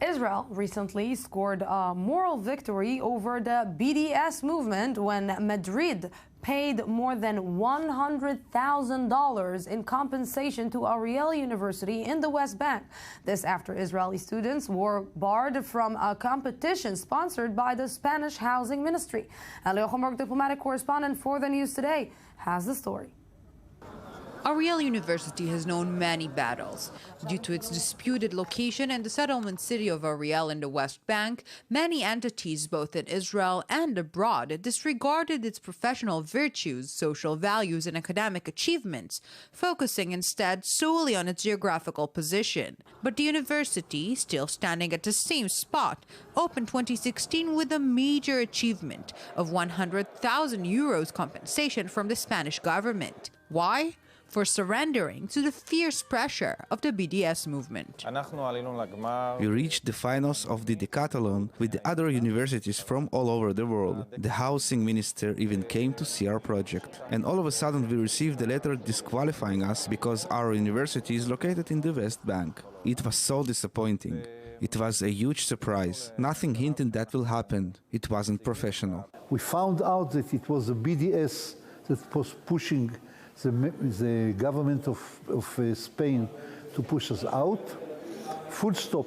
Israel recently scored a moral victory over the BDS movement when Madrid paid more than $100,000 in compensation to Ariel University in the West Bank. This after Israeli students were barred from a competition sponsored by the Spanish Housing Ministry. Ariel University diplomatic correspondent for the News Today has the story. Ariel University has known many battles. Due to its disputed location in the settlement city of Ariel in the West Bank, many entities both in Israel and abroad disregarded its professional virtues, social values, and academic achievements, focusing instead solely on its geographical position. But the university, still standing at the same spot, opened 2016 with a major achievement of 100,000 euros compensation from the Spanish government. Why? For surrendering to the fierce pressure of the BDS movement. We reached the finals of the decathlon with the other universities from all over the world. The housing minister even came to see our project. And all of a sudden we received a letter disqualifying us because our university is located in the West Bank. It was so disappointing. It was a huge surprise. Nothing hinted that will happen. It wasn't professional. We found out that it was the BDS that was pushing the government of Spain to push us out. Full stop.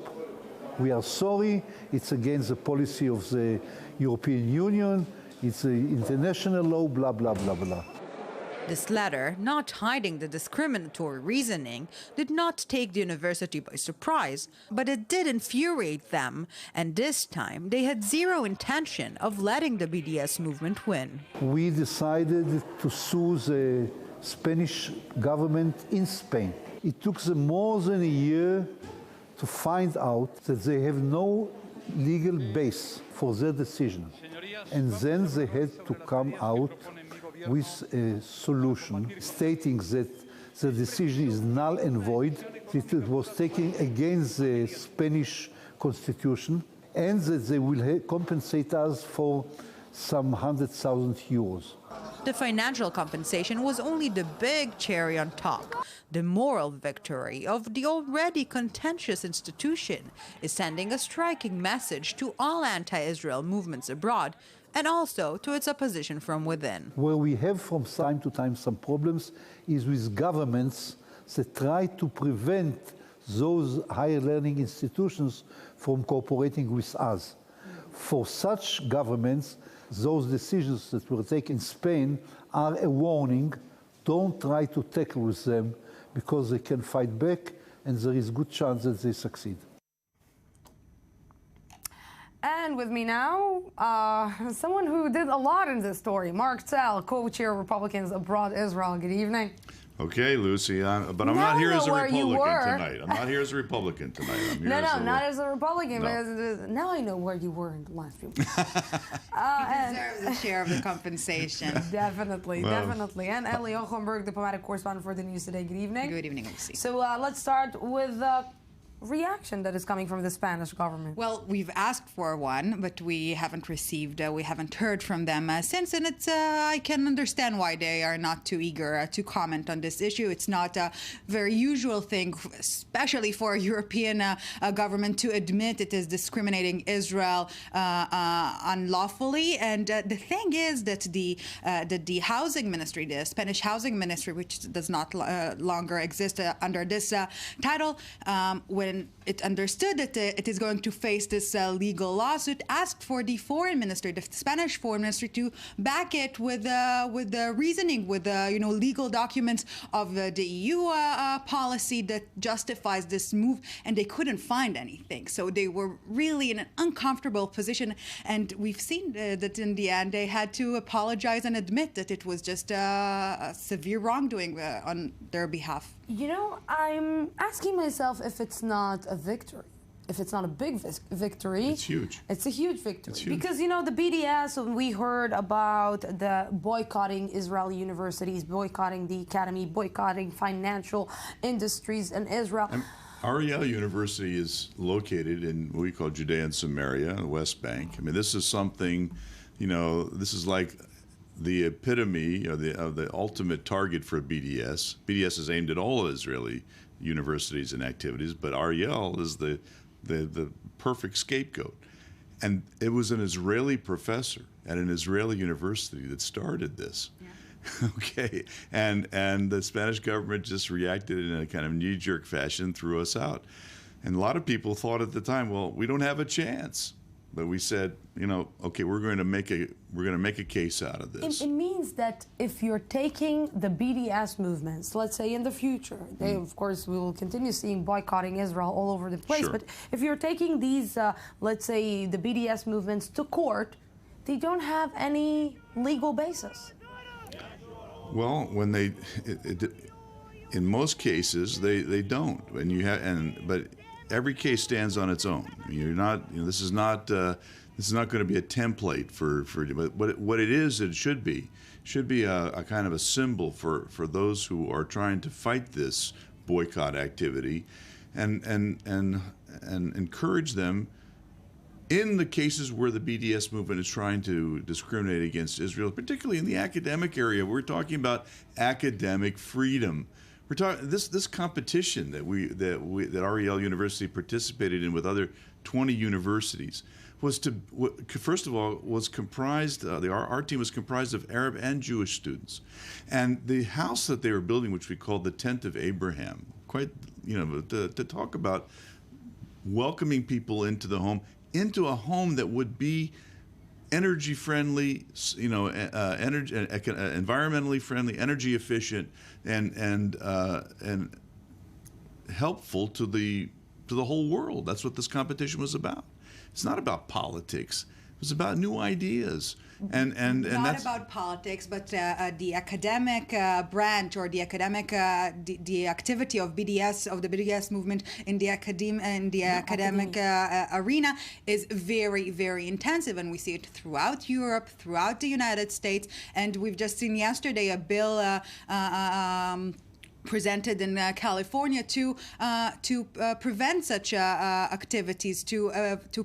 We are sorry. It's against the policy of the European Union. It's international law, blah, blah, blah, blah. This letter, not hiding the discriminatory reasoning, did not take the university by surprise, but it did infuriate them, and this time they had zero intention of letting the BDS movement win. We decided to sue the Spanish government in Spain. It took them more than a year to find out that they have no legal base for their decision. And then they had to come out with a solution stating that the decision is null and void, that it was taken against the Spanish constitution, and that they will compensate us for some 100,000 euros. The financial compensation was only the big cherry on top. The moral victory of the already contentious institution is sending a striking message to all anti-Israel movements abroad and also to its opposition from within. Where we have from time to time some problems is with governments that try to prevent those higher learning institutions from cooperating with us. For such governments, those decisions that were taken in Spain are a warning. Don't try to tackle with them because they can fight back and there is good chance that they succeed. And with me now, someone who did a lot in this story, Mark Tell, co-chair of Republicans Abroad Israel. Good evening. Okay, Lucy, but I'm not here as a Republican tonight. I'm not here as a Republican tonight. I'm here not as a Republican. No. But now I know where you were in the last few months. He deserves a share of the compensation. Definitely. And Ariel University diplomatic correspondent for the News Today. Good evening. Good evening, Lucy. So let's start with reaction that is coming from the Spanish government. Well, we've asked for one, but we haven't received, we haven't heard from them since, and it's, I can understand why they are not too eager to comment on this issue. It's not a very usual thing, especially for a European government to admit it is discriminating Israel unlawfully. And the thing is that the housing ministry, the Spanish housing ministry, which does not longer exist under this title, when it understood that it is going to face this legal lawsuit, asked for the foreign ministry, the Spanish foreign ministry, to back it with the reasoning, with legal documents of the EU policy that justifies this move, and they couldn't find anything. So they were really in an uncomfortable position, and we've seen that in the end they had to apologize and admit that it was just a severe wrongdoing on their behalf. You know, I'm asking myself if it's not a victory. If it's not a big victory. It's huge. It's a huge victory. It's huge. Because, you know, the BDS, we heard about the boycotting Israeli universities, boycotting the academy, boycotting financial industries in Israel. Ariel University is located in what we call Judea and Samaria, the West Bank. I mean, this is something, this is like the epitome of the ultimate target for BDS. BDS is aimed at all Israeli universities and activities, but Ariel is the the perfect scapegoat. And it was an Israeli professor at an Israeli university that started this. Yeah. Okay, and the Spanish government just reacted in a kind of knee-jerk fashion, threw us out. And a lot of people thought at the time, well, we don't have a chance. But we said, you know, okay, we're going to make a case out of this. It means that if you're taking the BDS movements, let's say in the future, they, of course, we will continue seeing boycotting Israel all over the place. Sure. But if you're taking these, let's say, the BDS movements to court, they don't have any legal basis. Well, when they, in most cases, they don't. And you have, but every case stands on its own. You're not, you know, this is not going to be a template for but what it is, it should be a kind of a symbol for those who are trying to fight this boycott activity, and encourage them in the cases where the BDS movement is trying to discriminate against Israel, particularly in the academic area. We're talking about academic freedom. We're talking this competition that Ariel University participated in with other 20 universities was first of all was comprised. Our team was comprised of Arab and Jewish students, and the house that they were building, which we called the Tent of Abraham, quite, you know, to talk about welcoming people into a home that would be energy friendly, you know, environmentally friendly, energy efficient, and helpful to the whole world. That's what this competition was about. It's not about politics. It was about new ideas. And not that's about politics, but the academic branch, or the academic the activity of BDS, of the BDS movement in the academic arena is very, very intensive, and we see it throughout Europe, throughout the United States, and we've just seen yesterday a bill presented in California to prevent such activities, to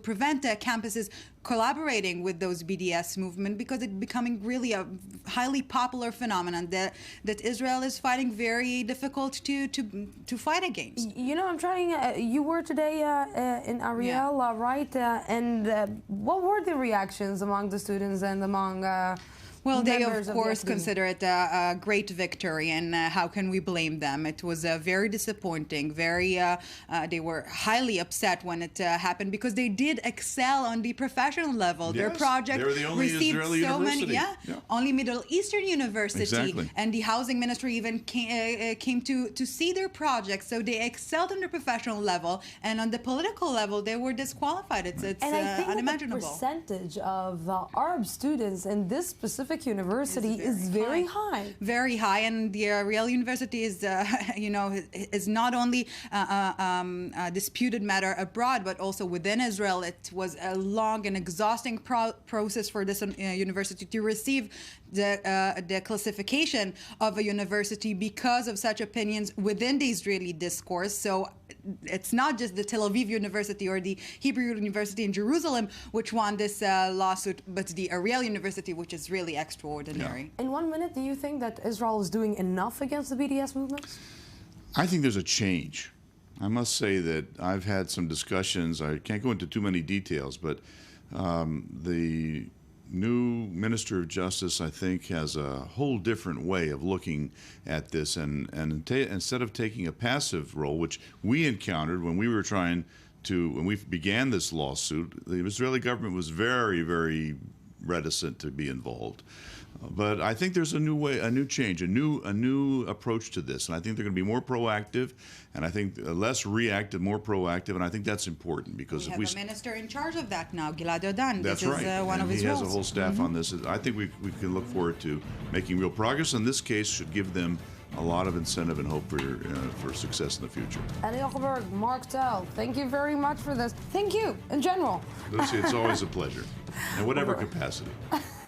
prevent campuses collaborating with those BDS movement, because it's becoming really a highly popular phenomenon that Israel is finding very difficult to fight against. You know, I'm trying. You were today in Ariel, Yeah. right? And what were the reactions among the students and among? Well, they members of the course academy? consider it a great victory, and how can we blame them? It was very disappointing. They were highly upset when it happened, because they did excel on the professional level. Their Yes, project they were the only received Israeli so many, university. only Middle Eastern University, Exactly. and the housing ministry even came to see their project. So they excelled on the professional level, and on the political level, they were disqualified. It's And I think unimaginable. the percentage of Arab students in this specific university is very high. Very high, and the Ariel University is, is not only a disputed matter abroad, but also within Israel. It was a long and exhausting process for this university to receive the classification of a university because of such opinions within the Israeli discourse. So it's not just the Tel Aviv University or the Hebrew University in Jerusalem which won this lawsuit, but the Ariel University, which is really extraordinary. In 1 minute, do you think that Israel is doing enough against the BDS movement? I think there's a change. I must say that I've had some discussions. I can't go into too many details, but the new Minister of Justice, I think, has a whole different way of looking at this, and instead of taking a passive role, which we encountered when we began this lawsuit, the Israeli government was very, very reticent to be involved. But I think there's a new way, a new change, a new approach to this, and I think they're going to be more proactive, and I think less reactive, more proactive, and I think that's important, because We have a minister in charge of that now, Gilad Erdan. That's this right. is one and of his he roles. has a whole staff on this. I think we can look forward to making real progress, and this case should give them a lot of incentive and hope for success in the future. Ariel, Mark Tell, thank you very much for this. Thank you, in general. Lucy, it's always a pleasure, in whatever capacity.